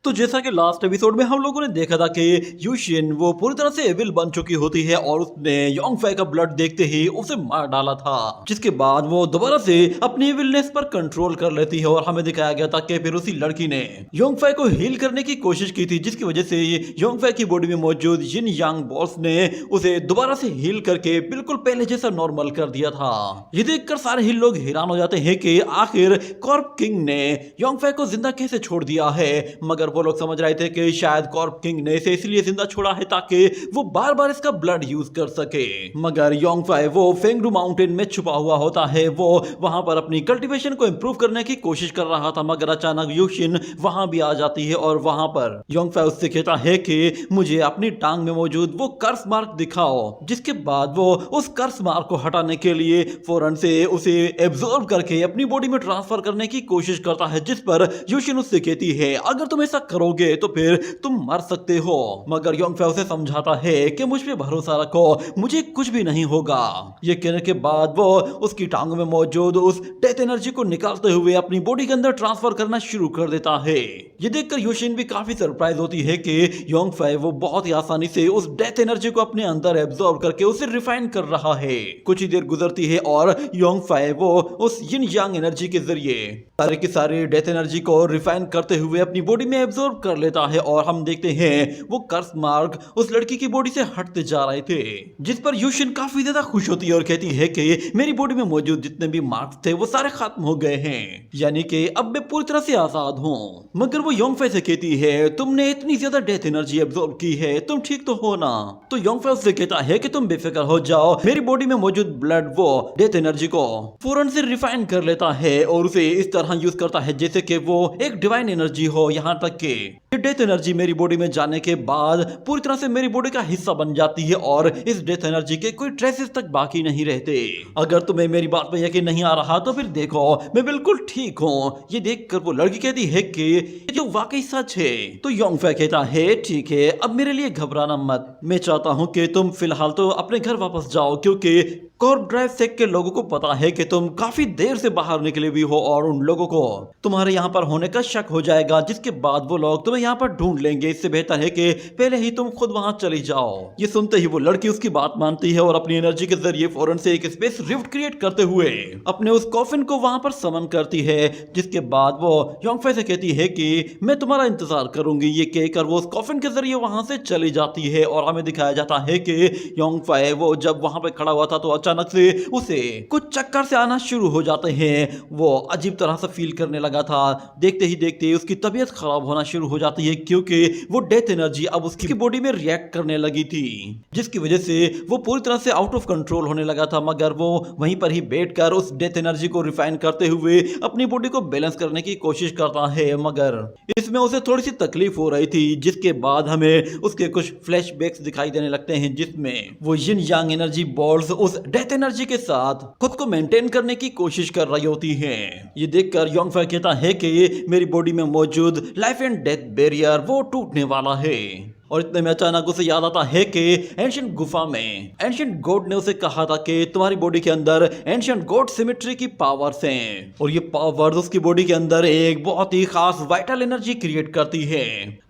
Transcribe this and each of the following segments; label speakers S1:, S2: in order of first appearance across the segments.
S1: तो जैसा कि लास्ट एपिसोड में हम लोगों ने देखा था कि यूशिन वो पूरी तरह से एविल बन चुकी होती है और उसने योंगफे का ब्लड देखते ही उसे मार डाला था, जिसके बाद वो दोबारा से अपनी एविलनेस पर कंट्रोल कर लेती है। और हमें दिखाया गया था कि फिर उसी लड़की ने योंगफे को हील करने की कोशिश की थी, जिसकी वजह से योंगफे की बॉडी में मौजूद यिन यांग बॉल्स ने उसे दोबारा से हील करके बिल्कुल पहले जैसा नॉर्मल कर दिया था। ये देखकर सारे ही लोग हैरान हो जाते हैं कि आखिर कॉर्प किंग ने योंगफे को जिंदा कैसे छोड़ दिया है। मगर वो लोग समझ रहे थे कि शायद कॉर्प किंग ने इसे इसलिए जिंदा छोड़ा है ताकि वो बार बार इसका ब्लड यूज कर सके। मगर योंगफे वो फेंगडू माउंटेन में छुपा हुआ होता है, वो वहां पर अपनी कल्टीवेशन को इंप्रूव करने की कोशिश कर रहा था। मगर अचानक यूशिन वहां भी आ जाती है और वहां पर योंगफे उससे कहता है कि मुझे अपनी टांग में मौजूद वो कर्स मार्क दिखाओ, जिसके बाद वो उस कर्स मार्क को हटाने के लिए फौरन से उसे एब्जॉर्ब करके अपनी बॉडी में ट्रांसफर करने की कोशिश करता है, जिस पर यूशिन उससे कहती है अगर तुम ऐसा करोगे तो फिर तुम मर सकते हो। मगर योंगफे उसे समझाता है कि मुझ पे भरोसा रखो, मुझे कुछ भी नहीं होगा। ये कहने के बाद वो उसकी टांगों में मौजूद उस डेथ एनर्जी को निकालते हुए अपनी बॉडी के अंदर ट्रांसफर करना शुरू कर देता है। ये देखकर यूशिन भी काफी सरप्राइज होती है कि योंगफे वो बहुत ही आसानी से उस डेथ एनर्जी को अपने अंदर एब्जॉर्ब करके उसे रिफाइन कर रहा है। कुछ ही देर गुजरती है और योंगफे वो उस यिन यांग एनर्जी के जरिए सारे की सारी डेथ एनर्जी को रिफाइन करते हुए अपनी बॉडी में एब्जॉर्ब कर लेता है। और हम देखते हैं वो कर्स मार्क उस लड़की की बॉडी से हटते जा रहे थे, जिस पर यूशिन काफी ज्यादा खुश होती है और कहती है कि मेरी बॉडी में मौजूद जितने भी मार्क्स थे वो सारे खत्म हो गए हैं, यानी कि अब मैं पूरी तरह से आजाद हूँ। मगर वो योंगफे से कहती है तुमने इतनी ज्यादा डेथ एनर्जी एब्जॉर्ब की है, तुम ठीक तो हो ना। तो योंगफे उससे कहता है कि तुम बेफिक्र हो जाओ, मेरी बॉडी में मौजूद ब्लड वो डेथ एनर्जी को फौरन से रिफाइन कर लेता है और उसे इस तरह यूज करता है जैसे कि वो एक डिवाइन एनर्जी हो। यहाँ तक कि डेथ एनर्जी मेरी बॉडी में जाने के बाद पूरी तरह से मेरी बॉडी का हिस्सा बन जाती है और इस डेथ एनर्जी के कोई ट्रेसेस तक बाकी नहीं रहते। अगर तुम्हें मेरी बात पे यकीन नहीं आ रहा तो फिर देखो, मैं बिल्कुल ठीक हूँ। ये देखकर वो लड़की कहती है कि ये जो वाकई सच है। तो योंगफे कहता है ठीक है, अब मेरे लिए घबराना मत, मैं चाहता हूँ कि तुम फिलहाल तो अपने घर वापस जाओ, क्योंकि कॉर्प ड्राइव सेक के लोगों को पता है कि तुम काफी देर से बाहर निकले हुई हो और उन लोगों को तुम्हारे यहाँ पर होने का शक हो जाएगा, जिसके बाद वो लोग तुम्हें यहाँ पर ढूंढ लेंगे। इससे बेहतर है कि पहले ही तुम खुद वहां चली जाओ। ये सुनते ही वो लड़की उसकी बात मानती है और अपनी एनर्जी के जरिए फौरन से एक स्पेस रिफ्ट क्रिएट करते हुए अपने उस कॉफिन को वहां पर समन करती है, जिसके बाद वो योंगफे से कहती है कि मैं तुम्हारा इंतजार करूंगी। ये कहकर वो उस कॉफिन के जरिए वहां से चली जाती है और हमें दिखाया जाता है कि योंगफे वो जब वहां पर खड़ा हुआ था तो अचानक से उसे कुछ चक्कर से आना शुरू हो जाते हैं। वो अजीब तरह से फील करने लगा था। देखते ही देखते उसकी तबीयत खराब होना शुरू हो जाती है, क्योंकि वो डेथ एनर्जी अब उसकी बॉडी में रिएक्ट करने लगी थी, जिसकी वजह से वो पूरी तरह से आउट ऑफ कंट्रोल होने लगा था। मगर वो वहीं पर ही बैठकर उस डेथ एनर्जी को रिफाइन करते हुए अपनी बॉडी को बैलेंस करने की कोशिश करता है। मगर इसमें उसे थोड़ी सी तकलीफ हो रही थी, जिसके बाद हमें उसके कुछ फ्लैशबैक्स दिखाई देने लगते हैं, जिसमें वो यिन यांग एनर्जी बॉल्स उस डेथ एनर्जी के साथ खुद को मेंटेन करने की कोशिश कर रही होती हैं। ये देखकर योंगफे कहता है कि मेरी बॉडी में मौजूद लाइफ एंड डेथ बैरियर वो टूटने वाला है। और इतने में अचानक उसे याद आता है कि एंशिएंट गुफा में एंशिएंट गॉड ने उसे कहा था कि तुम्हारी बॉडी के अंदर एंशिएंट गॉड सिमेट्री की पावर्स हैं और ये पावर्स उसकी बॉडी के अंदर एक बहुत ही खास वाइटल एनर्जी क्रिएट करती है।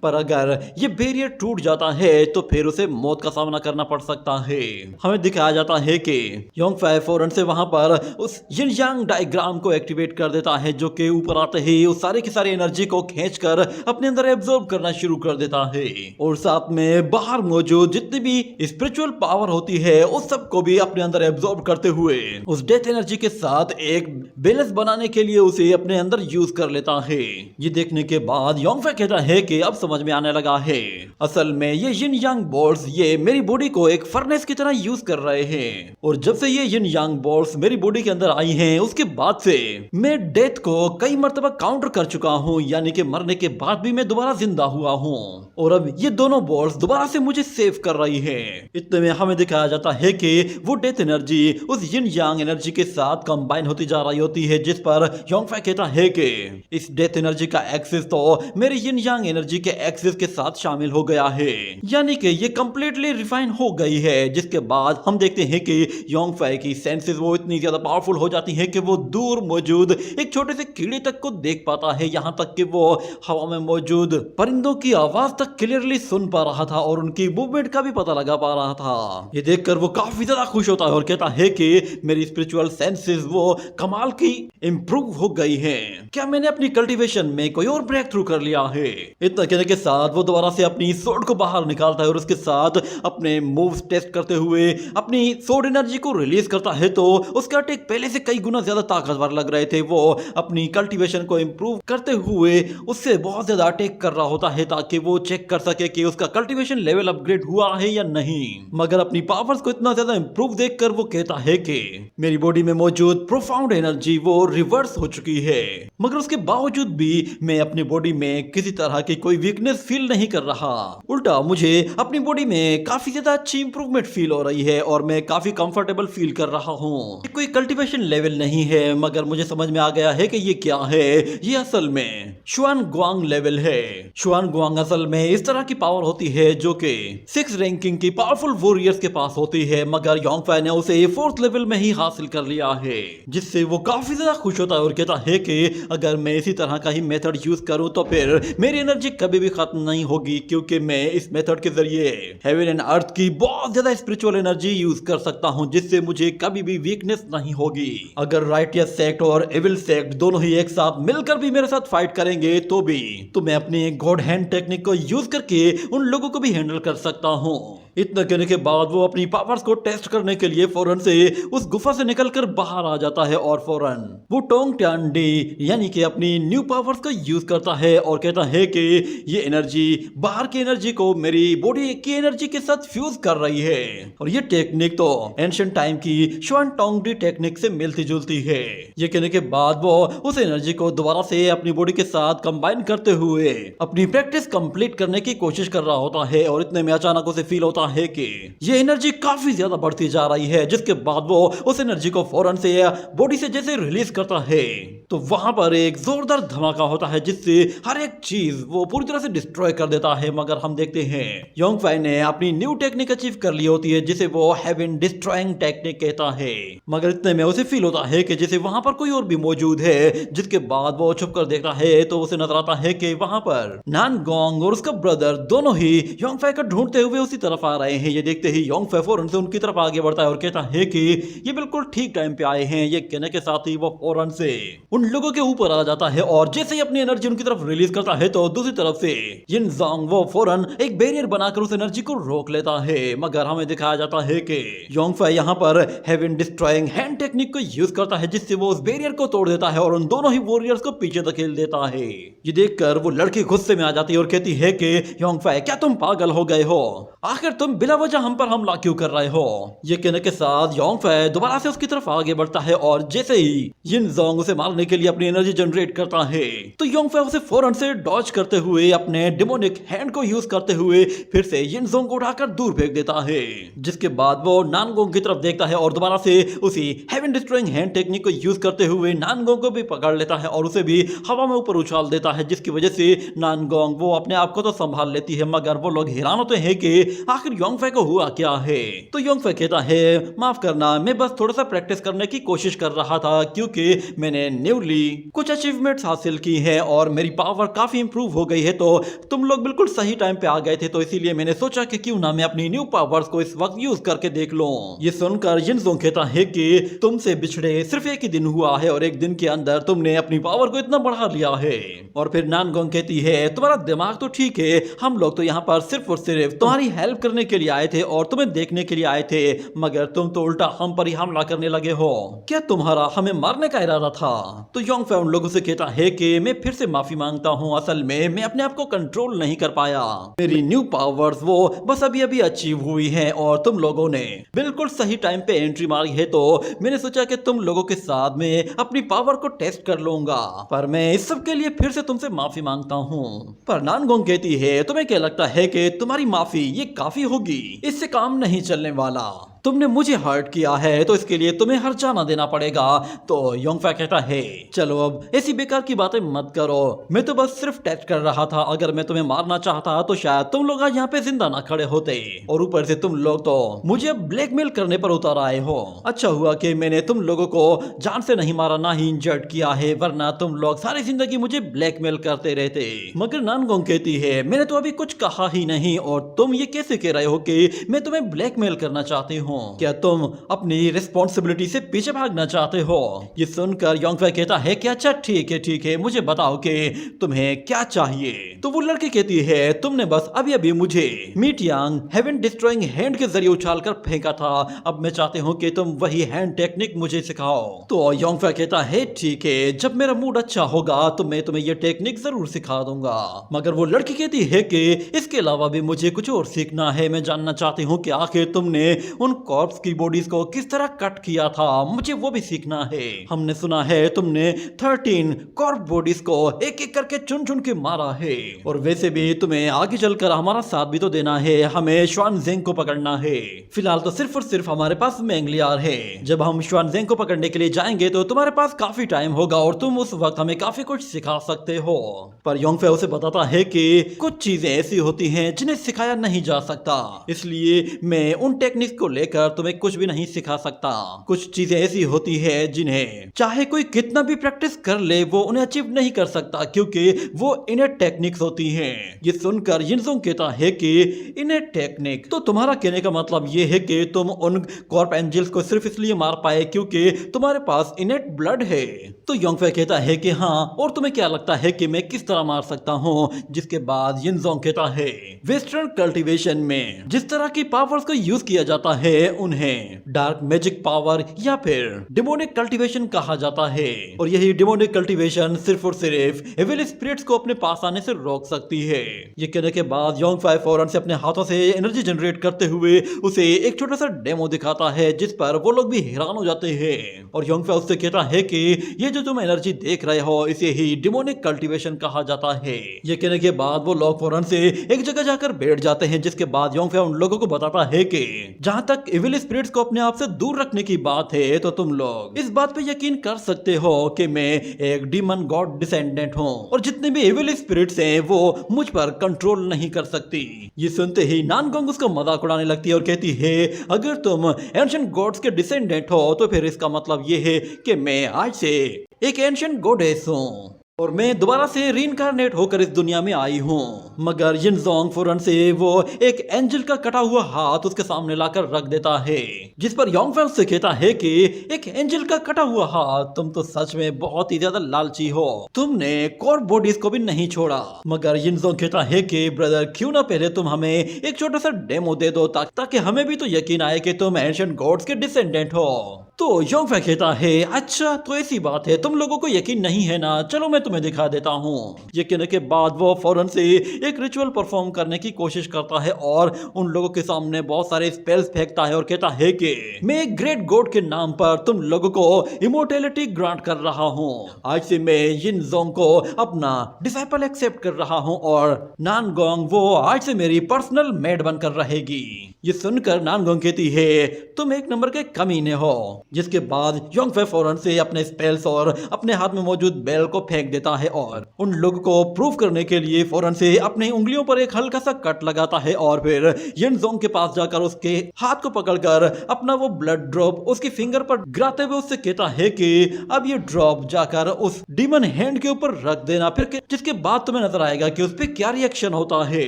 S1: पर अगर ये बैरियर टूट जाता है तो फिर उसे मौत का सामना करना पड़ सकता है। हमें दिखाया जाता है कि योंगफे फौरन से वहां पर उस यिन यांग डायग्राम को एक्टिवेट कर देता है, जो कि ऊपर आते ही उस सारी की सारी एनर्जी को खींचकर अपने अंदर एब्जॉर्ब करना शुरू कर देता है। और साथ में बाहर मौजूद जितनी भी स्पिरिचुअल पावर होती है उस सब को भी अपने अंदर एब्जॉर्ब करते हुए उस डेथ एनर्जी के साथ एक बैलेंस बनाने के लिए उसे अपने अंदर यूज कर लेता है। ये देखने के बाद योंगफे कहता है कि अब समझ में आने लगा है, असल में ये यिन यांग बॉल्स ये मेरी बॉडी को एक फर्नेस की तरह यूज कर रहे हैं। और जब से ये यिन यांग बॉल्स मेरी बॉडी के अंदर आई हैं उसके बाद से मैं डेथ को कई मर्तबा काउंटर कर चुका हूँ, यानी कि मरने के बाद भी मैं दोबारा जिंदा हुआ हूँ। और अब ये दोनों बॉल्स दोबारा से मुझे सेव कर रही है। इतने में हमें दिखाया जाता है कि वो डेथ एनर्जी उस यिन यांग एनर्जी के साथ कंबाइन होती जा रही होती है, जिस पर योंगफै कहता है कि इस डेथ एनर्जी का एक्सिस तो मेरे यिन यांग एनर्जी के एक्सिस के साथ शामिल हो गया है, यानी कि ये कंप्लीटली रिफाइन हो गई है। जिसके बाद हम देखते हैं कि योंगफै की सेंसेस वो इतनी ज्यादा पावरफुल हो जाती है कि वो दूर मौजूद एक छोटे से कीड़े तक को देख पाता है, यहाँ तक कि वो हवा में मौजूद परिंदों की आवाज तक क्लियरली सुन पा रहा था और उनकी मूवमेंट का भी पता लगा पा रहा था। ये देखकर वो काफी ज्यादा खुश होता है और कहता है कि मेरी स्पिरिचुअल सेंसेस वो कमाल की इंप्रूव हो गई है। क्या मैंने अपनी कल्टीवेशन में कोई और ब्रेक थ्रू कर लिया है? इतना कहने के साथ वो दोबारा से अपनी सोर्ड को बाहर निकालता है और उसके साथ अपने मूव्स टेस्ट करते हुए अपनी सोर्ड एनर्जी को रिलीज करता है। तो उसके अटैक पहले से कई गुना ज्यादा ताकतवर लग रहे थे। वो अपनी कल्टीवेशन को इंप्रूव करते हुए उससे बहुत ज्यादा अटैक कर रहा होता है ताकि वो चेक कर सके कि उसका कल्टीवेशन लेवल अपग्रेड हुआ है या नहीं। मगर अपनी पावर्स को इतना ज्यादा इंप्रूव देखकर वो कहता है कि मेरी बॉडी में मौजूद प्रोफाउंड एनर्जी वो रिवर्स हो चुकी है, मगर उसके बावजूद भी मैं अपनी बॉडी में किसी तरह की कोई वीकनेस फील नहीं कर रहा। उल्टा मुझे अपनी बॉडी में काफी ज्यादा अच्छी इंप्रूवमेंट फील हो रही है और मैं काफी कंफर्टेबल फील कर रहा हूँ। कोई कल्टीवेशन लेवल नहीं है, मगर मुझे समझ में आ गया है कि ये क्या है। ये असल में शुआन गुआंग लेवल है। शुआन गुआंग असल में इस तरह की पावर होती है जो कि 6 रैंकिंग की पावरफुल वॉरियर्स के पास होती है, मगर योंगफै ने उसे 4th लेवल में ही हासिल कर लिया है, जिससे वो काफी ज्यादा खुश होता है और कहता है कि अगर मैं इसी तरह का ही मेथड यूज करूं तो फिर मेरी एनर्जी कभी भी खत्म नहीं होगी, क्योंकि मैं इस मेथड के जरिए हेवन एंड अर्थ की बहुत ज्यादा स्पिरिचुअल एनर्जी यूज कर सकता हूं, जिससे मुझे कभी भी वीकनेस नहीं होगी। अगर राइटियस सेक्ट और एविल सेक्ट दोनों ही एक साथ मिलकर भी मेरे साथ फाइट करेंगे तो मैं अपनी गॉड हैंड टेक्निक को यूज करके उन लोगों को भी हैंडल कर सकता हूं। इतना कहने के बाद वो अपनी पावर्स को टेस्ट करने के लिए फौरन से उस गुफा से निकलकर बाहर आ जाता है और फौरन वो टोंग टान डी यानी कि अपनी न्यू पावर्स का यूज करता है और कहता है कि ये एनर्जी बाहर की एनर्जी को मेरी बॉडी की एनर्जी के साथ फ्यूज कर रही है, और ये टेक्निक तो एंशिएंट टाइम की शुआन टोंग डी टेक्निक से मिलती जुलती है। ये कहने के बाद वो उस एनर्जी को दोबारा से अपनी बॉडी के साथ कंबाइन करते हुए अपनी प्रैक्टिस कंप्लीट करने की कोशिश कर रहा होता है, और इतने में अचानक उसे फील होता है कि ये एनर्जी काफी ज्यादा बढ़ती जा रही है। जिसके बाद वो उस एनर्जी को फौरन से बॉडी से जैसे रिलीज करता है तो वहां पर एक जोरदार धमाका होता है, जिससे हर एक चीज वो पूरी तरह से डिस्ट्रॉय कर देता है। मगर हम देखते हैं योंगफै ने अपनी न्यू टेक्निक अचीव कर ली होती है, जिसे वो हेवन डिस्ट्रॉइंग टेक्निक कहता है। मगर इतने में उसे फील होता है कि जैसे वहां पर कोई और भी मौजूद है। जिसके बाद वो छुप कर देखता है तो उसे नजर आता है कि वहां पर नानगोंग और उसका ब्रदर दोनों ही योंगफै को ढूंढते हुए उसी तरफ आ रहे हैं। ये देखते ही योंगफै फौरन से उनकी तरफ आगे बढ़ता है और कहता है कि ये बिल्कुल ठीक टाइम पे आए हैं। ये कहने के साथ ही वो फौरन से उन लोगों के ऊपर आ जाता है और जैसे ही अपनी एनर्जी उनकी तरफ रिलीज करता है तो दूसरी तरफ से यिन ज़ोंग वो फौरन एक बैरियर बनाकर उस एनर्जी को रोक लेता है। मगर हमें दिखाया जाता है कि योंगफै यहाँ पर हेवन डिस्ट्रॉइंग हैंड टेक्निक को यूज करता है, जिससे वो उस बैरियर को तोड़ देता है और उन दोनों ही वॉरियर्स को पीछे धकेल देता है। ये देखकर वो लड़की गुस्से में आ जाती है और कहती है कि योंगफै क्या तुम पागल हो गए हो? आखिर तुम बिला वजह हम पर हमला क्यों कर रहे हो? ये कहने के साथ योंगफै दोबारा से उसकी तरफ आगे बढ़ता है और जैसे ही यिन ज़ोंग उसे मारने के लिए अपनी एनर्जी जनरेट करता है तो योंगफै उसे फौरन से डॉज करते हुए अपने डेमोनिक हैंड को यूज करते हुए फिर से यिन ज़ोंग को उठाकर दूर फेंक देता है। जिसके बाद वो नानगोंग की तरफ देखता है और दोबारा से उसी हेवन डिस्ट्रॉइंग हैंड टेक्निक को यूज करते हुए नानगोंग को भी पकड़ लेता है और उसे भी हवा में ऊपर उछाल देता है, जिसकी वजह से नानगोंग वो अपने आप को तो संभाल लेती है। मगर वो लोग हैरान होते हैं कि आखिर योंगफै को हुआ क्या है। तो योंगफै कहता है माफ करना, मैं बस थोड़ा सा प्रैक्टिस करने की कोशिश कर रहा था क्योंकि मैंने न्यूली कुछ अचीवमेंट्स हासिल की है और मेरी पावर काफी इंप्रूव हो गई है। तो तुम लोग बिल्कुल सही टाइम पे आ गए थे, तो इसीलिए मैंने सोचा कि क्यों ना मैं अपनी न्यू पावर्स को इस वक्त यूज करके देख लूं। ये सुनकर यिन ज़ोंग कहता है कि तुमसे बिछड़े सिर्फ एक ही दिन हुआ है और एक दिन के अंदर तुमने अपनी पावर को इतना बढ़ा लिया है। और फिर नानगोंग कहती है तुम्हारा दिमाग तो ठीक है, हम लोग तो यहाँ पर सिर्फ और सिर्फ तुम्हारी हेल्प करने करने के लिए आए थे और तुम्हें देखने के लिए आए थे, मगर तुम तो उल्टा हम पर ही हमला करने लगे हो। क्या तुम्हारा हमें मारने का इरादा था? तो योंगफे उन लोगों से कहता है कि मैं फिर से माफी मांगता हूँ, असल में मैं अपने आप को कंट्रोल नहीं कर पाया। मेरी न्यू पावर्स वो बस अभी अभी अचीव हुई है और तुम लोगों ने बिल्कुल सही टाइम पे एंट्री मारी है, तो मैंने सोचा कि तुम लोगों के साथ में अपनी पावर को टेस्ट कर लूंगा। पर मैं इस सब के लिए फिर से तुमसे माफी मांगता हूँ। पर नानगोंग कहती है, तुम्हें क्या लगता है कि तुम्हारी माफी ये काफी होगी? इससे काम नहीं चलने वाला। तुमने मुझे हर्ट किया है तो इसके लिए तुम्हें हर्जाना देना पड़ेगा। तो योंगफे कहता है, चलो अब ऐसी बेकार की बातें मत करो, मैं तो बस सिर्फ टेस्ट कर रहा था। अगर मैं तुम्हें मारना चाहता तो शायद तुम लोग आज यहाँ पे जिंदा ना खड़े होते, और ऊपर से तुम लोग तो मुझे ब्लैकमेल करने पर उतर आए हो। अच्छा हुआ कि मैंने तुम लोगों को जान से नहीं मारा, ना ही इंजर्ड किया है, वरना तुम लोग सारी जिंदगी मुझे ब्लैकमेल करते रहते। मगर नानगोंग कहती है, मैंने तो अभी कुछ कहा ही नहीं और तुम ये कैसे कह रहे हो कि मैं तुम्हें ब्लैकमेल करना चाहती हूँ? क्या तुम अपनी रिस्पॉन्सिबिलिटी से पीछे भागना चाहते हो? ये सुनकर योंगफे कहता है कि अच्छा ठीक है, मुझे बताओ कि तुम्हें क्या चाहिए। तो वो लड़की कहती है, तुमने बस अभी अभी मुझे मीट यांग हेवन डिस्ट्रॉइंग हैंड के जरिए उछालकर फेंका था, अब मैं चाहती हूँ कि तुम वही हैंड टेक्निक मुझे सिखाओ। तो योंगफे कहता है, ठीक है, जब मेरा मूड अच्छा होगा तो मैं तुम्हें ये टेक्निक जरूर सिखा दूंगा। मगर वो लड़की कहती है कि इसके अलावा भी मुझे कुछ और सीखना है, मैं जानना चाहती हूँ कि आखिर तुमने उन कॉर्प्स की बॉडीज को किस तरह कट किया था, मुझे वो भी सीखना है। हमने सुना है तुमने 13 कॉर्प बॉडीज को एक एक करके चुन चुन के मारा है, और वैसे भी तुम्हें आगे चलकर हमारा साथ भी तो देना है, हमें श्वानजेंग को पकड़ना है। फिलहाल तो सिर्फ और सिर्फ हमारे पास मैंगलियार है, जब हम श्वानजेंग को पकड़ने के लिए जाएंगे तो तुम्हारे पास काफी टाइम होगा और तुम उस वक्त हमें काफी कुछ सिखा सकते हो। पर योंगफे उसे बताता है कि कुछ चीजें ऐसी होती हैं जिन्हें सिखाया नहीं जा सकता, इसलिए मैं उन टेक्निक्स को लेकर तुम्हें कुछ भी नहीं सिखा सकता। कुछ चीजें ऐसी होती है जिन्हें चाहे कोई कितना भी प्रैक्टिस कर ले वो उन्हें अचीव नहीं कर सकता, क्योंकि वो इनेट टेक्निक्स होती हैं। ये सुनकर यिनसोंग कहता है कि इनेट टेक्निक, तो तुम्हारा कहने का मतलब ये है कि तुम उन कॉर्प एंजल्स को सिर्फ इसलिए मार पाए क्योंकि तुम्हारे पास इनेट ब्लड है? तो योंगफे कहता है कि हाँ, और तुम्हें क्या लगता है कि मैं किस तरह मार सकता हूँ? जिसके बाद यिनसोंग कहता है, वेस्टर्न कल्टीवेशन में जिस तरह की पावर्स को यूज किया जाता है उन्हें डार्क मैजिक पावर या फिर डिमोनिक कल्टीवेशन कहा जाता है, और यही डिमोनिक कल्टीवेशन सिर्फ और सिर्फ एविल स्पिरिट्स को अपने पास आने से रोक सकती है। ये कहने के बाद योंगफे फौरन से अपने हाथों से एनर्जी जनरेट करते हुए उसे एक छोटा सा डेमो दिखाता है, जिस पर वो लोग भी हैरान हो जाते हैं। और योंगफे उससे कहता है कि ये जो तुम एनर्जी देख रहे हो इसे ही डिमोनिक कल्टीवेशन कहा जाता है। ये कहने के बाद वो लोग फौरन से एक जगह जाकर बैठ जाते हैं, जिसके बाद योंगफे उन लोगों को बताता है कि जहां तक एविल स्पिरिट्स को अपने आप से दूर रखने की बात है तो तुम लोग इस बात पे यकीन कर सकते हो कि मैं एक डीमन गॉड डिसेंडेंट हूँ, और जितने भी एविल स्पिरिट्स हैं वो मुझ पर कंट्रोल नहीं कर सकती। ये सुनते ही नानगोंग उसका मजाक उड़ाने लगती है और कहती है, अगर तुम एंशिएंट गॉड्स के डिसेंडेंट हो तो फिर इसका मतलब ये है कि मैं आज से एक एंशिएंट गॉडेस हूँ और मैं दोबारा से रीइंकार्नेट होकर इस दुनिया में आई हूँ। मगर यिनसोंग फौरन से वो एक एंजल का कटा हुआ हाथ उसके सामने लाकर रख देता है, जिस पर योंगफे उससे कहता है कि एक एंजल का कटा हुआ हाथ, तुम तो सच में बहुत ही ज्यादा लालची हो, तुमने कॉर्प बॉडीज को भी नहीं छोड़ा। मगर यिनसोंग कहता है कि ब्रदर, क्यों ना पहले तुम हमें एक छोटा सा डेमो दे दो ताकि हमें भी तो यकीन आए कि तुम एंशिएंट गॉड्स के डिसेंडेंट हो। तो योंगफे कहता है, अच्छा तो ऐसी बात है, तुम लोगों को यकीन नहीं है ना, चलो मैं तुम्हें दिखा देता हूँ। ये कहने के बाद वो फौरन से एक रिचुअल परफॉर्म करने की कोशिश करता है और उन लोगों के सामने बहुत सारे स्पेल्स फेंकता है और कहता है कि मैं एक ग्रेट गॉड के नाम पर तुम लोगों को इमोर्टैलिटी ग्रांट कर रहा हूँ। आज से मैं यिनसोंग को अपना डिसाइपल एक्सेप्ट कर रहा हूँ और नानगोंग वो आज से मेरी पर्सनल मेड बनकर रहेगी। ये सुनकर नानगोंग कहती है, तुम एक नंबर के कमीने हो। जिसके बाद योंगफे फौरन से अपने स्पेल्स और अपने हाथ में मौजूद बेल को फेंक देता है और उन लोगों को प्रूव करने के लिए फौरन से अपनी उंगलियों पर एक हल्का सा कट लगाता है और फिर यिनसोंग के पास जाकर उसके हाथ को पकड़कर अपना वो ब्लड ड्रॉप उसकी फिंगर पर गिराते हुए उससे कहता है कि अब ये ड्रॉप जाकर उस डीमन हैंड के ऊपर रख देना, फिर जिसके बाद तुम्हें नजर आएगा कि उस पर क्या रिएक्शन होता है।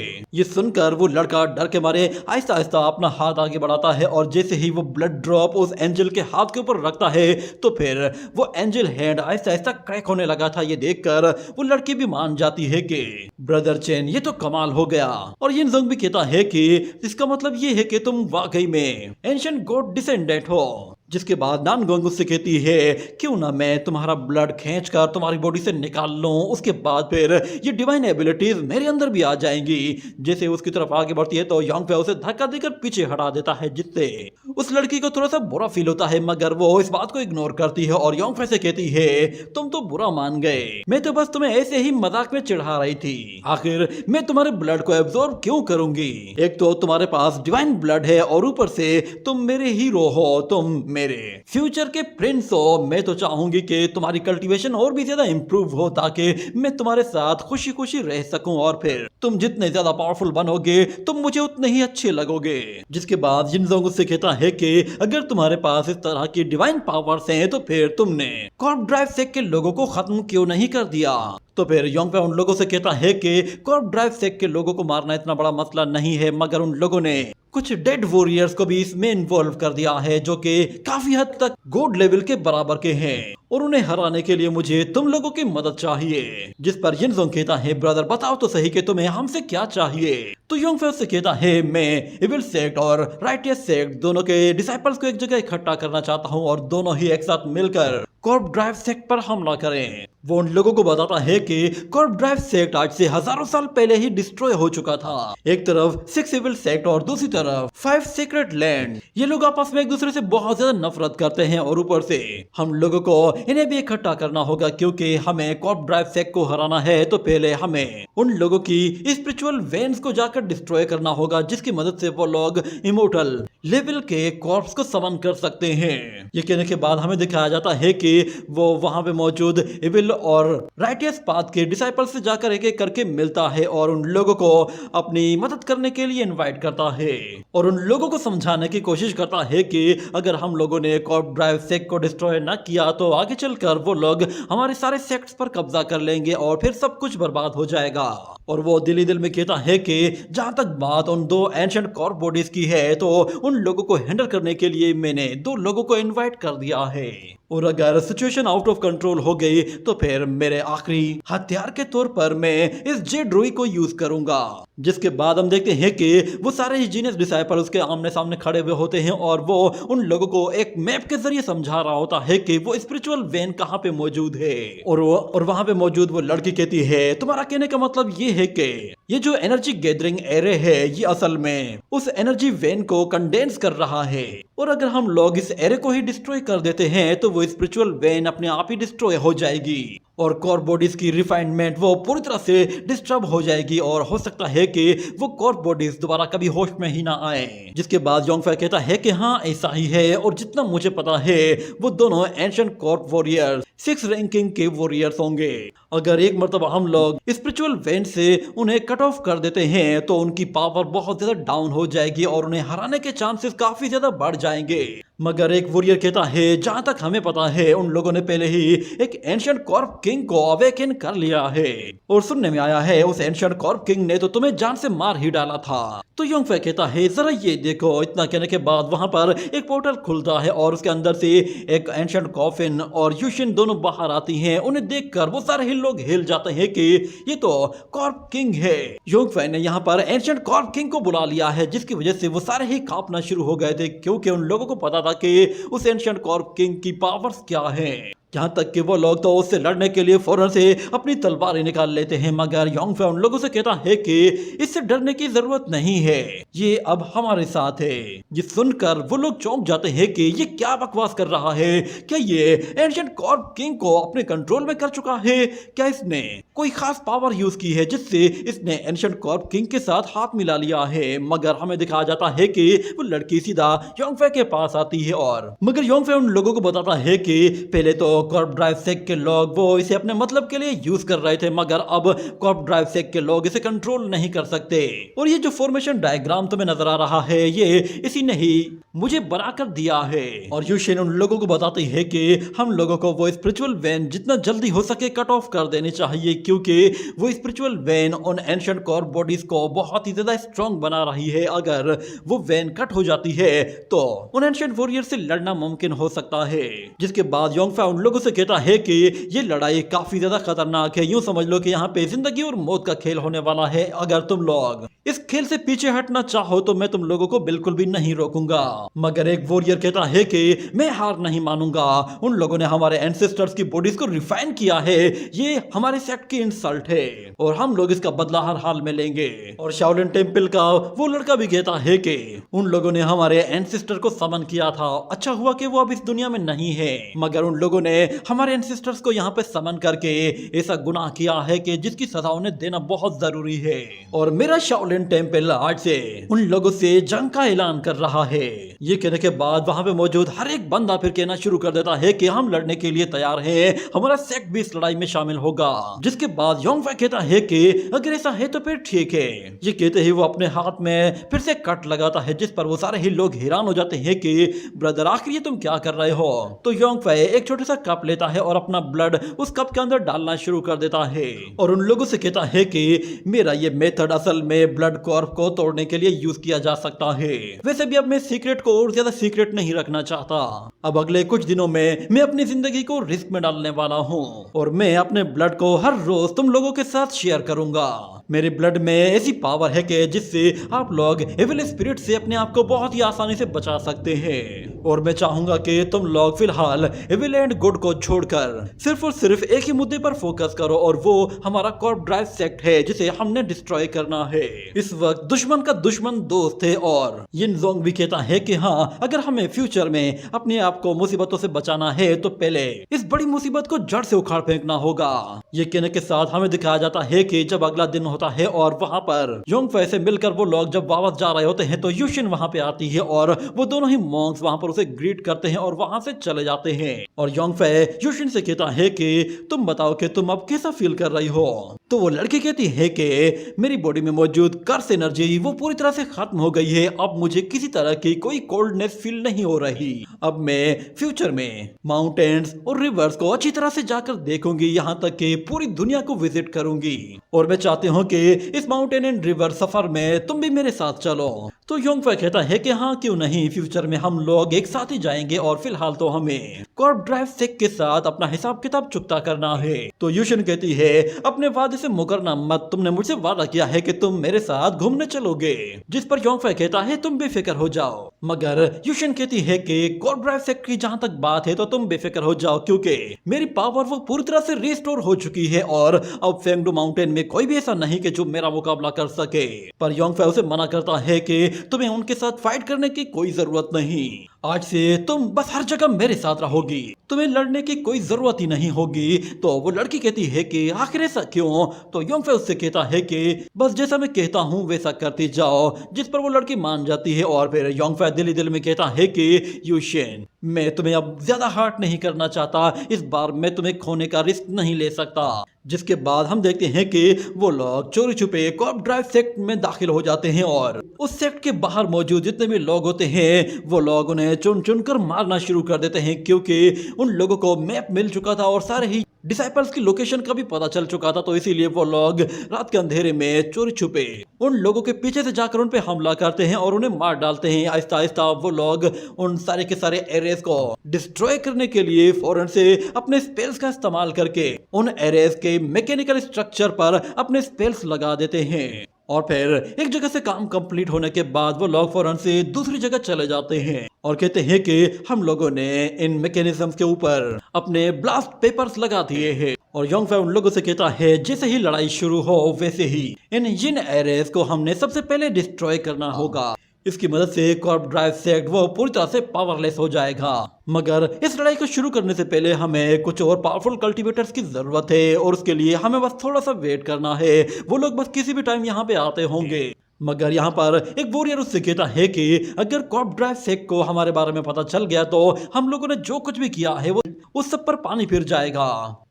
S1: ये सुनकर वो लड़का डर के मारे आहिस्ता आहिस्ता अपना हाथ आगे बढ़ाता है और जैसे ही वो ब्लड ड्रॉप उस एंजल के हाथ के ऊपर रखता है तो फिर वो एंजल हैंड ऐसा ऐसा क्रैक होने लगा था। ये देखकर वो लड़की भी मान जाती है कि ब्रदर चेन ये तो कमाल हो गया। और यिनजुंग भी कहता है कि इसका मतलब ये है कि तुम वाकई में एंशिएंट गॉड डिसेंडेंट हो। जिसके बाद नानगोंग उससे कहती है क्यों ना मैं तुम्हारा ब्लड खींचकर तुम्हारी बॉडी से निकाल लूं, उसके बाद फिर ये डिवाइन एबिलिटीज मेरे अंदर भी आ जाएंगी। जैसे उसकी तरफ आगे बढ़ती है तो योंगफे उसे धक्का देकर पीछे हटा देता है, जिससे उस लड़की को थोड़ा सा बुरा फील होता है, मगर वो इस बात को इग्नोर करती है और योंगफे से कहती है तुम तो बुरा मान गए, मैं तो बस तुम्हें ऐसे ही मजाक में चिढ़ा रही थी। आखिर मैं तुम्हारे ब्लड को एब्जॉर्ब क्यों करूंगी? एक तो तुम्हारे पास डिवाइन ब्लड है और ऊपर से तुम मेरे हीरो हो, तुम मेरे फ्यूचर के प्रिंस हो। मैं तो चाहूंगी कि तुम्हारी कल्टीवेशन और भी ज्यादा इंप्रूव हो ताकि मैं तुम्हारे साथ खुशी खुशी रह सकूं और फिर तुम जितने ज्यादा पावरफुल बनोगे तुम मुझे उतने ही अच्छे लगोगे। जिसके बाद यिनजुंग उससे कहता है कि अगर तुम्हारे पास इस तरह की डिवाइन पावर्स हैं तो फिर तुमने कॉर्प ड्राइव सेक के लोगों को खत्म क्यों नहीं कर दिया? तो फिर योंगफे उन लोगों से कहता है कि कॉर्प ड्राइव सेक के लोगों को मारना इतना बड़ा मसला नहीं है, मगर उन लोगों ने कुछ डेड वॉरियर्स को भी इसमें इन्वॉल्व कर दिया है जो कि काफी हद तक गॉड लेवल के बराबर के हैं और उन्हें हराने के लिए मुझे तुम लोगों की मदद चाहिए। जिस पर यिनजुंग कहता है ब्रदर बताओ तो सही कि तुम्हें हमसे क्या चाहिए? तो योंगफे उससे कहता है मैं इविल सेक्ट और राइटियस सेक्ट दोनों के डिसाइपल्स को एक जगह इकट्ठा करना चाहता हूँ और दोनों ही एक साथ मिलकर कॉर्प ड्राइव सेक्ट पर हमला करें। वो उन लोगों को बताता है कि कॉर्प ड्राइव सेक्ट आज से हजारों साल पहले ही डिस्ट्रॉय हो चुका था। एक तरफ 6 इविल सेक्ट और दूसरी तरफ 5 सीक्रेट लैंड। ये लोग आपस में एक दूसरे से बहुत ज्यादा नफरत करते हैं और ऊपर से हम लोगों को इन्हें भी इकट्ठा करना होगा, क्योंकि हमें कॉर्प ड्राइव सेक्ट को हराना है तो पहले हमें उन लोगों की स्पिरिचुअल वेन्स को जाकर डिस्ट्रॉय करना होगा, जिसकी मदद से वो लोग इमोर्टल लेवल के कॉर्प्स को समन कर सकते हैं। ये कहने के बाद हमें दिखाया जाता है कि वो वहां पे मौजूद इविल और राइटियस पाथ के डिसाइपल से जाकर एक एक करके मिलता है और उन लोगों को अपनी मदद करने के लिए इनवाइट करता है और उन लोगों को समझाने की कोशिश करता है कि अगर हम लोगों ने कॉर्प ड्राइव सेक्ट को डिस्ट्रॉय न किया तो आगे चलकर वो लोग हमारे सारे सेक्ट्स पर कब्जा कर लेंगे और फिर सब कुछ बर्बाद हो जाएगा। और वो दिल ही दिल में कहता है कि जहां तक बात उन दो एंशिएंट कॉर्प बॉडीज की है तो उन लोगों को हैंडल करने के लिए मैंने 2 लोगों को इनवाइट कर दिया है और अगर सिचुएशन आउट ऑफ कंट्रोल हो गई तो फिर मेरे आखिरी हथियार के तौर पर मैं इस जेड रूई को यूज करूंगा। जिसके बाद हम देखते हैं कि वो सारे ही जीनियस डिसाइपल उसके आमने सामने खड़े हुए होते हैं और वो उन लोगों को एक मैप के जरिए समझा रहा होता है कि वो स्पिरिचुअल वेन कहाँ पे मौजूद है और वहां पे मौजूद वो लड़की कहती है तुम्हारा कहने का मतलब ये है कि ये जो एनर्जी गैदरिंग एरे है ये असल में उस एनर्जी वेन को कंडेंस कर रहा है और अगर हम लोग इस एरे को ही डिस्ट्रॉय कर देते हैं तो वो स्पिरिचुअल वेन अपने आप ही डिस्ट्रॉय हो जाएगी और कॉर्प बॉडीज की रिफाइनमेंट वो पूरी तरह से डिस्टर्ब हो जाएगी और हो सकता है कि वो कॉर्प बॉडीज दोबारा कभी होश में ही ना आए। जिसके बाद योंगफे कहता है कि हाँ ऐसा ही है और जितना मुझे पता है वो दोनों एंशिएंट कॉर्प वॉरियर्स 6 रैंकिंग के वॉरियर्स होंगे। अगर एक मर्तबा हम लोग स्पिरिचुअल वेन से उन्हें कट ऑफ कर देते हैं तो उनकी पावर बहुत ज्यादा डाउन हो जाएगी और उन्हें हराने के चांसेस काफी ज्यादा बढ़ जाएंगे। मगर एक वॉरियर कहता है जहां तक हमें पता है उन लोगों ने पहले ही एक एंशिएंट कॉर्प किंग को अवेकन कर लिया है और सुनने में आया है उस एंशिएंट कॉर्प किंग ने तो तुम्हें जान से मार ही डाला था। तो योंगफे कहता है जरा ये देखो। इतना कहने के बाद वहां पर एक पोर्टल खुलता है और उसके अंदर से एक एंशिएंट कॉफिन और यूशिन दोनों बाहर आती हैं। उन्हें देखकर वो सारे ही लोग हिल जाते हैं कि ये तो कॉर्प किंग है। योंगफे ने यहाँ पर एंशिएंट कॉर्प किंग को बुला लिया है जिसकी वजह से वो सारे ही कांपना शुरू हो गए थे क्योंकि उन लोगों को पता था कि उस एंशिएंट कॉर्प किंग की पावर्स क्या हैं। यहाँ तक कि वो लोग तो उससे लड़ने के लिए फौरन से अपनी तलवारें निकाल लेते हैं, मगर योंगफे उन लोगों से कहता है कि इससे डरने की जरूरत नहीं है, ये अब हमारे साथ है। ये सुनकर वो लोग चौंक जाते हैं कि ये क्या बकवास कर रहा है, क्या ये एंशिएंट कॉर्प किंग को अपने कंट्रोल में कर चुका है? क्या इसने कोई खास पावर यूज की है जिससे इसने एंशिएंट कॉर्प किंग के साथ हाथ मिला लिया है? मगर हमें दिखाया जाता है कि वो लड़की सीधा योंगफे के पास आती है और मगर योंगफे उन लोगों को बताता है कि पहले तो कॉर्प ड्राइव सेक्ट के लोग वो इसे अपने मतलब के लिए यूज कर रहे थे, मगर अब कॉर्प ड्राइव सेक्ट के लोग इसे कंट्रोल नहीं कर सकते और ये जो फॉर्मेशन डायग्राम नाम तुम्हें नजर आ रहा है ये इसी ने ही मुझे बनाकर दिया है। और यूशिन उन लोगों को बताती है कि हम लोगों को वो स्पिरिचुअल वेन जितना जल्दी हो सके कट ऑफ कर देनी चाहिए, क्योंकि वो स्पिरिचुअल वेन उन एंशिएंट कॉर बॉडीज को बहुत ही ज्यादा स्ट्रॉन्ग बना रही है। अगर वो वेन कट हो जाती है तो उन एंशिएंट वॉरियर से लड़ना मुमकिन हो सकता है। जिसके बाद योंगफा उन लोगों से कहता है कि ये लड़ाई काफी ज्यादा खतरनाक है, यूं समझ लो कि यहाँ पे जिंदगी और मौत का खेल होने वाला है। अगर तुम लोग इस खेल से पीछे हटना चाहो तो मैं तुम लोगों को बिल्कुल भी नहीं रोकूंगा। मगर एक वॉरियर कहता है कि मैं हार नहीं मानूंगा, उन लोगों ने हमारे एंसेस्टर्स की बॉडीज को रिफाइन किया है, ये हमारे सेक्ट की इंसल्ट है और हम लोग इसका बदला हर हाल में लेंगे। और शाओलिन टेंपल का वो लड़का भी कहता है कि उन लोगों ने हमारे एंसेस्टर को समन किया था, अच्छा हुआ कि वो अब इस दुनिया में नहीं है, मगर उन लोगों ने हमारे एंसेस्टर्स को यहाँ पे समन करके ऐसा गुनाह किया है कि जिसकी सजा उन्हें देना बहुत जरूरी है। और मेरा शाओलिन टेंपल आज से उन लोगों से जंग का ऐलान कर रहा है। ये कहने के बाद वहां पे मौजूद हर एक बंदा फिर कहना शुरू कर देता है कि हम लड़ने के लिए तैयार हैं, हमारा सेक्ट भी इस लड़ाई में शामिल होगा। जिसके बाद योंगफा कहता है कि अगर ऐसा है तो फिर ठीक है। ये कहते ही वो अपने हाथ में फिर से कट लगाता है, जिस पर वो सारे ही लोग हैरान हो जाते हैं कि ब्रदर आखिर ये तुम क्या कर रहे हो। तो योंगफा एक छोटा सा कप लेता है और अपना ब्लड उस कप के अंदर डालना शुरू कर देता है और उन लोगों से कहता है कि मेरा ये मेथड असल में ब्लड कॉर्प को तोड़ने के लिए यूज किया जा सकता है। वैसे भी अब मैं सीक्रेट को और ज्यादा सीक्रेट नहीं रखना चाहता। अब अगले कुछ दिनों में मैं अपनी जिंदगी को रिस्क में डालने वाला हूँ और मैं अपने ब्लड को हर रोज तुम लोगों के साथ शेयर करूंगा। मेरे ब्लड में ऐसी पावर है कि जिससे आप लोग एविल स्पिरिट से अपने आप को बहुत ही आसानी से बचा सकते हैं। और मैं चाहूंगा कि तुम लोग फिलहाल एविल एंड गुड को छोड़कर सिर्फ और सिर्फ एक ही मुद्दे पर फोकस करो और वो हमारा कॉर्प ड्राइव सेक्ट है जिसे हमने डिस्ट्रॉय करना है। इस वक्त दुश्मन का दुश्मन दोस्त है। और यिनजोंग भी कहता है कि हाँ, अगर हमें फ्यूचर में अपने आप को मुसीबतों से बचाना है तो पहले इस बड़ी मुसीबत को जड़ से उखाड़ फेंकना होगा। ये कहने के साथ हमें दिखाया जाता है कि जब अगला दिन होता है और वहाँ पर योंगफा से मिलकर वो लोग जब वापस जा रहे होते हैं तो यूशिन वहाँ पे आती है और वो दोनों ही मॉन्क्स वहाँ पर उसे ग्रीट करते हैं और वहाँ से चले जाते हैं। और योंगफा यूशिन से कहता है कि तुम बताओ कि तुम अब कैसा फील कर रही हो। तो वो लड़की कहती है कि मेरी बॉडी में मौजूद कर्स एनर्जी वो पूरी तरह से खत्म हो गई है, अब मुझे किसी तरह की कोई कोल्डनेस फील नहीं हो रही। अब मैं फ्यूचर में माउंटेन्स और रिवर्स को अच्छी तरह से जाकर देखूंगी, यहाँ तक कि पूरी दुनिया को विजिट करूंगी और मैं चाहती हूँ कि इस माउंटेन एंड रिवर सफर में तुम भी मेरे साथ चलो। तो योंगफा कहता है कि हाँ क्यों नहीं, फ्यूचर में हम लोग एक साथ ही जाएंगे और फिलहाल तो हमें कॉर्प ड्राइव सेक के साथ अपना हिसाब किताब चुकता करना है। तो यूशिन कहती है अपने वादे से मुकरना मत, तुमने मुझसे वादा किया है कि तुम मेरे साथ घूमने चलोगे। जिस पर योंगफा कहता है तुम बेफिक्र हो जाओ। मगर यूशिन कहती है कि कॉर्प ड्राइव सेक की जहाँ तक बात है तो तुम बेफिक्र हो जाओ, क्योंकि मेरी पावर वो पूरी तरह से रिस्टोर हो चुकी है और अब फेंगडू माउंटेन में कोई भी ऐसा नहीं कि जो मेरा मुकाबला कर सके। पर योंगफा उसे मना करता है कि तुम्हें उनके साथ फाइट करने की कोई जरूरत नहीं, आज से तुम बस हर जगह मेरे साथ रहोगी, तुम्हें लड़ने की कोई जरूरत ही नहीं होगी। तो वो लड़की कहती है कि आखिर ऐसा क्यों। तो योंगफा उससे कहता है कि बस जैसा मैं कहता हूँ वैसा करती जाओ। जिस पर वो लड़की मान जाती है और फिर योंगफा दिल ही दिल में कहता है कि यूशिन मैं तुम्हें अब ज्यादा हर्ट नहीं करना चाहता, इस बार मैं तुम्हें खोने का रिस्क नहीं ले सकता। जिसके बाद हम देखते हैं कि वो लोग चोरी छुपे कॉर्प ड्राइव सेक्ट में दाखिल हो जाते हैं और उस सेक्ट के बाहर मौजूद जितने भी लोग होते हैं वो लोग उन्हें चुन चुन कर मारना शुरू कर देते हैं, क्योंकि उन लोगों को मैप मिल चुका था और सारे ही डिसाइपल्स की लोकेशन का भी पता चल चुका था। तो इसीलिए वो लोग रात के अंधेरे में चोरी छुपे उन लोगों के पीछे से जाकर उन पे हमला करते हैं और उन्हें मार डालते हैं। आहिस्ता आहिस्ता वो लोग उन सारे के सारे एरेज को डिस्ट्रॉय करने के लिए फौरन से अपने स्पेल्स का इस्तेमाल करके उन एरेज के मैकेनिकल स्ट्रक्चर पर अपने स्पेल्स लगा देते हैं। और फिर एक जगह से काम कंप्लीट होने के बाद वो लोग फौरन से दूसरी जगह चले जाते हैं और कहते हैं कि हम लोगों ने इन मैकेनिज्म्स के ऊपर अपने ब्लास्ट पेपर्स लगा दिए हैं। और योंगफा उन लोगों से कहता है जैसे ही लड़ाई शुरू हो वैसे ही इन जिन एरेज को हमने सबसे पहले डिस्ट्रॉय करना होगा। इसकी मदद से कॉर्प ड्राइव सेक्ट वो पूरी तरह से पावरलेस हो जाएगा। मगर इस लड़ाई को शुरू करने से पहले हमें कुछ और पावरफुल कल्टीवेटर्स की जरूरत है और उसके लिए हमें बस थोड़ा सा वेट करना है। वो लोग बस किसी भी टाइम यहाँ पे आते होंगे। मगर यहाँ पर एक वॉरियर उससे कहता है कि अगर कॉर्प ड्राइव सेक को हमारे बारे में पता चल गया तो हम लोगों ने जो कुछ भी किया है वो उस सब पर पानी फिर जाएगा।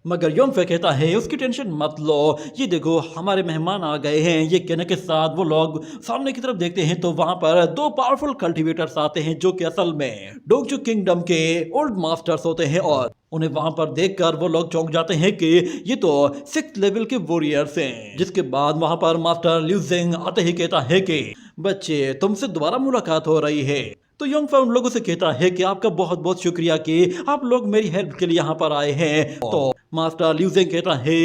S1: मगर योंगफे कहता है उसकी टेंशन मत लो, ये देखो हमारे मेहमान आ गए हैं। ये कहने के साथ वो लोग सामने की तरफ देखते हैं तो वहां पर दो पावरफुल कल्टीवेटर्स आते हैं जो कि असल में डोंगचू किंगडम के ओल्ड मास्टर्स होते हैं और उन्हें वहां पर देखकर वो लोग चौंक जाते हैं कि ये तो 6th लेवल के वॉरियर्स हैं। जिसके बाद वहां पर मास्टर लिu जिंग आते ही कहता है कि बच्चे तुमसे दोबारा मुलाकात हो रही है। तो योंगफे उन लोगों से कहता है कि आपका बहुत बहुत शुक्रिया कि आप लोग मेरी हेल्प के लिए यहाँ पर आए हैं। तो मास्टर लिu जिंग कहता है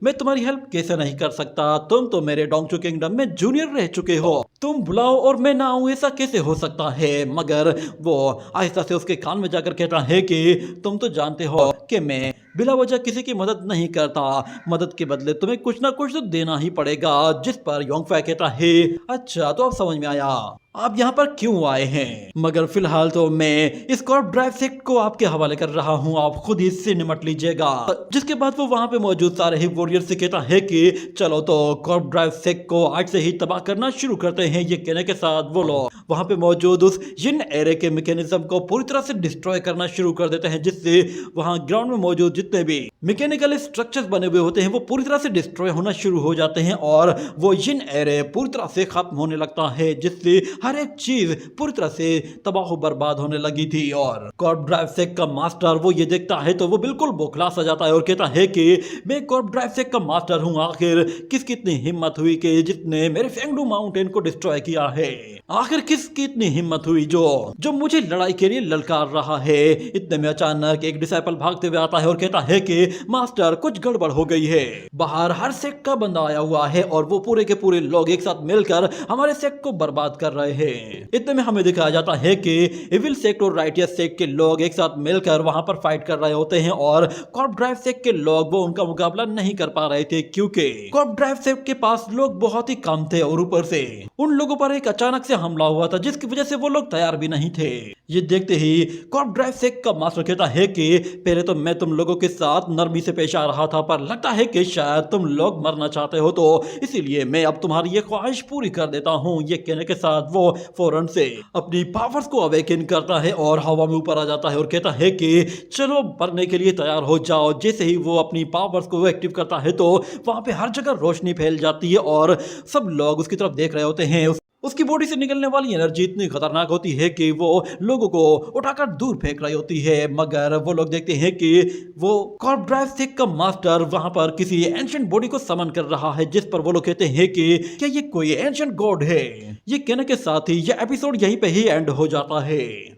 S1: मैं तुम्हारी हेल्प कैसे नहीं कर सकता, तुम तो मेरे डोंगचू किंगडम में जूनियर रह चुके हो, तुम बुलाओ और मैं ना आऊं ऐसा कैसे हो सकता है। मगर वो आहिस्ता से उसके कान में जाकर कहता है कि तुम तो जानते हो कि मैं बिला वजह किसी की मदद नहीं करता, मदद के बदले तुम्हें कुछ ना कुछ तो देना ही पड़ेगा। जिस पर योंगफे कहता है अच्छा तो अब समझ में आया आप यहाँ पर क्यों आए हैं, मगर फिलहाल तो मैं इस कॉर्प ड्राइव सेक्ट को आपके हवाले कर रहा हूँ, आप खुद ही इससे निमट लीजिएगा। जिसके बाद वो वहां पे मौजूद सारे ही वॉरियर से कहता है कि चलो तो कॉर्प ड्राइव सेक्ट को आज से ही तबाह करना शुरू करते हैं। ये कहने के साथ वो लोग वहां पे मौजूद उस जिन एरे के मैकेनिज्म को पूरी तरह से डिस्ट्रॉय करना शुरू कर देते हैं, जिससे वहां ग्राउंड में मौजूद जितने भी मैकेनिकल स्ट्रक्चर्स बने हुए होते हैं वो पूरी तरह से डिस्ट्रॉय होना शुरू हो जाते हैं और वो जिन एरे पूरी तरह से खत्म होने लगता है, जिससे हर एक चीज पूरी तरह से तबाह बर्बाद होने लगी थी। और कॉर्प ड्राइव सेक का मास्टर वो ये देखता है तो वो बिल्कुल बौखला सा जाता है और कहता है कि मैं कॉर्प ड्राइव सेक का मास्टर हूं, आखिर किसकी इतनी हिम्मत हुई कि जिसने मेरे फेंगडू माउंटेन को डिस्ट्रॉय किया है, आखिर किसकी इतनी हिम्मत हुई जो मुझे लड़ाई के लिए ललकार रहा है। इतने में अचानक एक डिसाइपल भागते हुए आता है और कहता है कि मास्टर कुछ गड़बड़ हो गई है, बाहर हर सेक्ट का बंदा आया हुआ है और वो पूरे के पूरे लोग एक साथ मिलकर हमारे सेक्ट को बर्बाद कर रहे हैं। इतने में हमें दिखाया जाता है कि इविल सेक्ट और राइटियस सेक्ट के लोग एक साथ मिलकर वहां पर फाइट कर रहे होते हैं और कॉर्प ड्राइव सेक्ट के लोग वो उनका मुकाबला नहीं कर पा रहे थे क्योंकि कॉर्प ड्राइव सेक्ट के पास लोग बहुत ही कम थे और ऊपर से उन लोगों पर एक अचानक से हमला हुआ था जिसकी वजह से वो लोग तैयार भी नहीं थे। ये देखते ही कॉर्प ड्राइव सेक्ट का मास्टर कहता है कि पहले तो मैं तुम लोगों के साथ नरमी से पेश आ रहा था, पर लगता है कि शायद तुम लोग मरना चाहते हो तो इसीलिए मैं अब तुम्हारी ये ख्वाहिश पूरी कर देता हूँ। ये कहने के साथ वो फौरन से अपनी पावर्स को अवेकन करता है और हवा में ऊपर आ जाता है और कहता है कि चलो मरने के लिए तैयार हो जाओ। जैसे ही वो अपनी पावर्स को एक्टिव करता है तो वहां पे हर जगह रोशनी फैल जाती है और सब लोग उसकी तरफ देख रहे होते हैं। उसकी बॉडी से निकलने वाली एनर्जी इतनी खतरनाक होती है कि वो लोगों को उठाकर दूर फेंक रही होती है। मगर वो लोग देखते हैं कि वो कॉर्प ड्राइव सेक्ट का मास्टर वहां पर किसी एंशिएंट बॉडी को समन कर रहा है, जिस पर वो लोग कहते हैं कि क्या ये कोई एंशिएंट गॉड है। ये कहने के साथ ही ये एपिसोड यहीं पे ही एंड हो जाता है।